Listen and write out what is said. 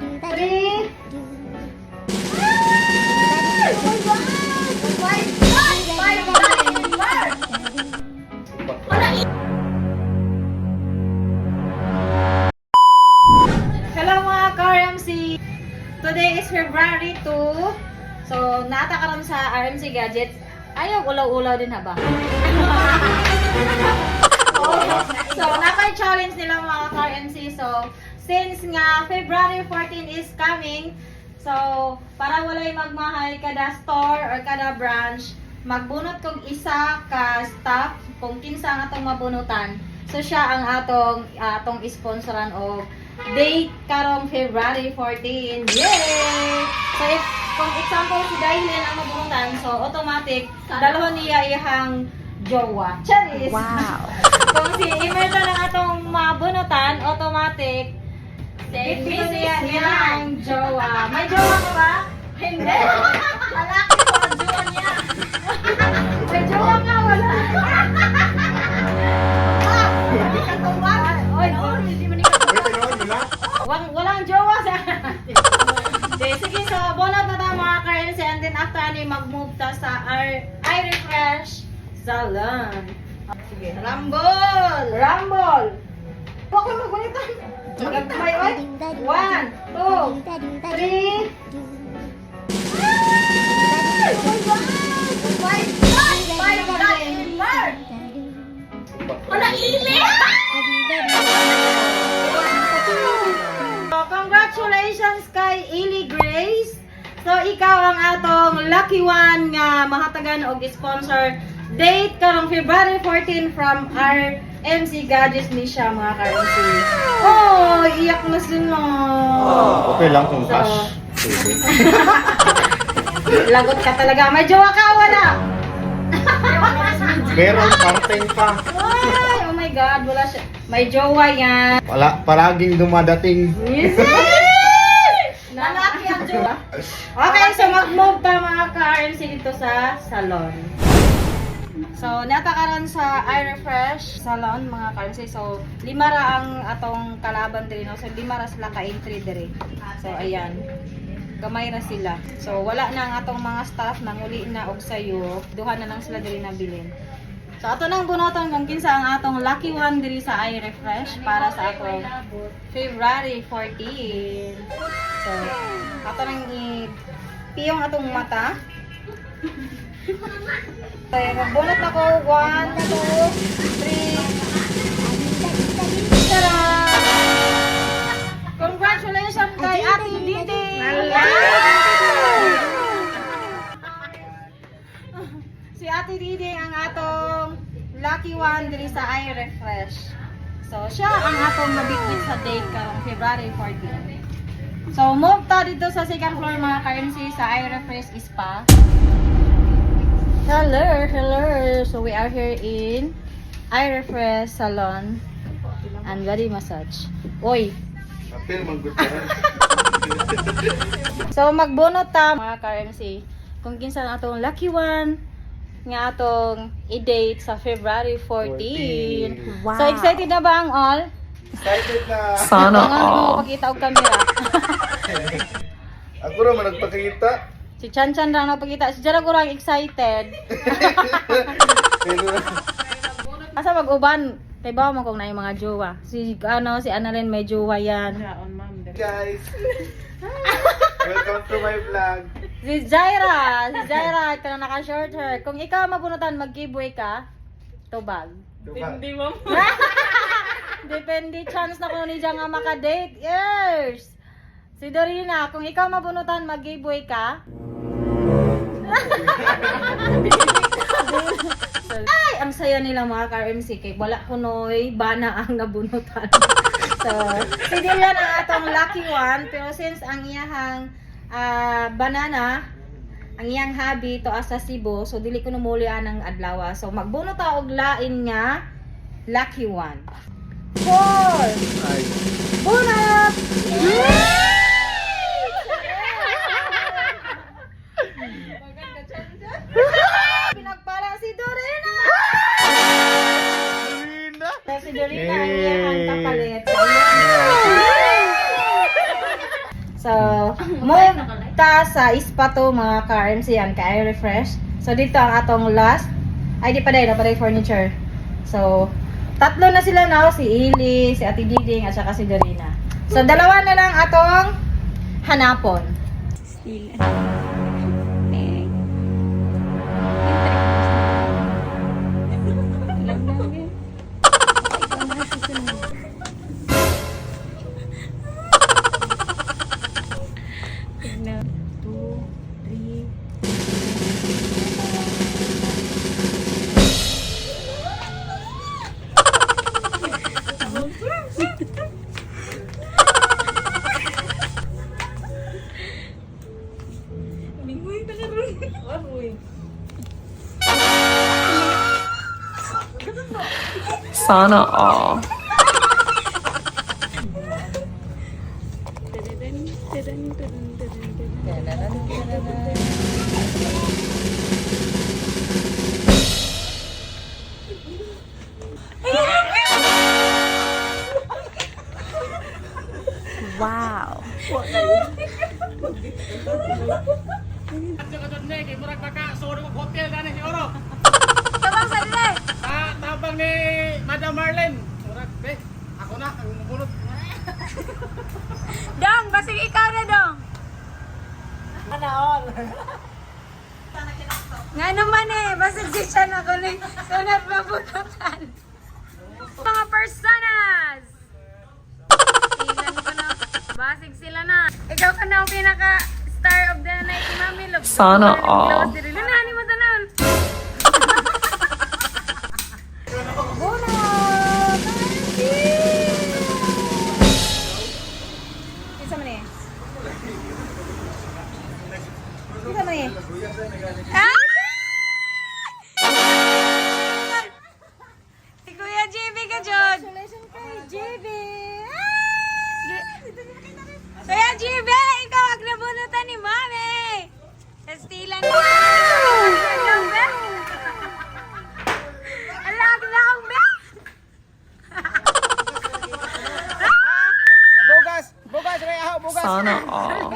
three. Hello mga ka-RMC! Today is February 2. So, natakaroon sa RMC Gadgets. Ayaw, ulaw-ulaw din haba. So, napay-challenge nila mga ka-RMC. So, since nga February 14 is coming, so, para walay magmahay kada store or kada branch, magbunot kong isa ka staff kung kinsa ang atong mabunutan. So, siya ang atong sponsoran o date karong February 14. Yay! So, kung example si Dailin ang mabunutan, so automatic, dalawon niya ihang jowa. Charis! Wow! Kung si Imelda lang atong mabunutan, automatic, ito niya ihang jowa. May jowa ka ba? Hindi! Malaki ko ang jowa niya. May jowa ka, wala. Walang jowa sa sige, so bonot na tayo mga ka-RMC, and then after ani mag-move ta sa iRefresh Salon. Sige, Rumble! Rumble! Huwag ko magulitan. Magagmay, oy. 1, 2, 3. Walang ilit! So, congratulations kay Ili Grace. So, ikaw ang atong lucky one nga mahatagan og sponsor. Date karong February 14 from our MC Gadgets ni siya mga ka-MC. Oh, iyak na sila. Okay lang kung cash. Lagot ka talaga. May jowa ka, wala? Meron part-time pa. Ay, oh my God, wala siya. May jowa yan. Wala, palaging dumadating. Yes! Lalaki ang jowa. Okay, so mag-move pa mga ka-RMC dito sa salon. So, natakaroon sa iRefresh Salon mga ka-RMC. So, 5 ra ang atong kalaban diri, no? So, 5 ra sila ka-entry diri. So, ayan. Gamay ra sila. So, wala na ang atong mga staff, nanguli na og sayo. Duha na lang sila diri na bilin. So, ato nang bunoton kung kinsa ang atong lucky one diri sa iRefresh para sa atong February 14. So, ato nang ipiyong atong mata. So, magbunot na ko. 1, 2, 3. Tara! Congratulations kay Ate Didi! Si Ate Didi ang atong lucky one diri sa iRefresh. So, siya ang atong mabikit sa date karong February 14. So, move ta dito sa second floor mga ka-MC sa iRefresh Spa. Hello, hello. So, we are here in iRefresh Salon and body massage. Oy! Apil, mag-gutaran. So, magbunot ta mga ka-MC kung kinsa ang atong lucky one nga atong i-date sa February 14. Wow. So, excited na ba ang all? Excited na. Sana Ang all. pakita og camera. Ako naman nagpakita. Si Chan Chan lang nagpakita. Si Jara ko lang excited. Pero, Asa mag-uban? Kay ba mo kung na yung mga jowa? Si Annalyn may jowa yan. guys, welcome to my vlog. Si Jaira ito na naka-short hair. Kung ikaw mabunutan, mag-giveaway ka, tubag. Hindi mo. Depende chance na kung ni nga maka-date. Yes! Si Dorina, kung ikaw mabunutan, mag-giveaway ka. Ay, ang saya nila mga ka-RMC kay wala kunoy bana ang nabunutan. So, si Dilian ang atong lucky one, pero since ang iyahang banana, ang iyang hobby to asa Cebu, so dili ko numulian ang adlaw. So, magbunot ta og lain nga lucky one. 4. Ay, Bunot! Pinagpala si Dorina! Si Dorina ang iyang kapalit. So, move ta sa ispato mga ka-RMC yan, ka-refresh. So, dito ang atong last. Ay, di pa dahil, napaday furniture. So, tatlo na sila na, si Ili, si Ate Diding, at saka si Dorina. So, dalawa na lang atong hanapon. Sana all. Wow. Tabang sa dili. Tabang ni Madam Marlene. Murag, be, ako na, ang mabunot. Dong, basig ikaw na dong. Nga naman basig di siya na kuling sunod mabunutan. Mga personas. Tingnan ko na. Basig sila na. Ikaw ka na ang pinaka-star of the night, Mami Love. Sana all. Lunani mo tanan. Isa man eh. Isa man eh. Ah! Si Kuya JB ka, Jod. Congratulations kay JB! Kuya JB, ikaw ang nabunutan ni Mami. Sa stilan mo. Alag na akong be. Bugas! Bugas, Reha! Bugas! Sana all.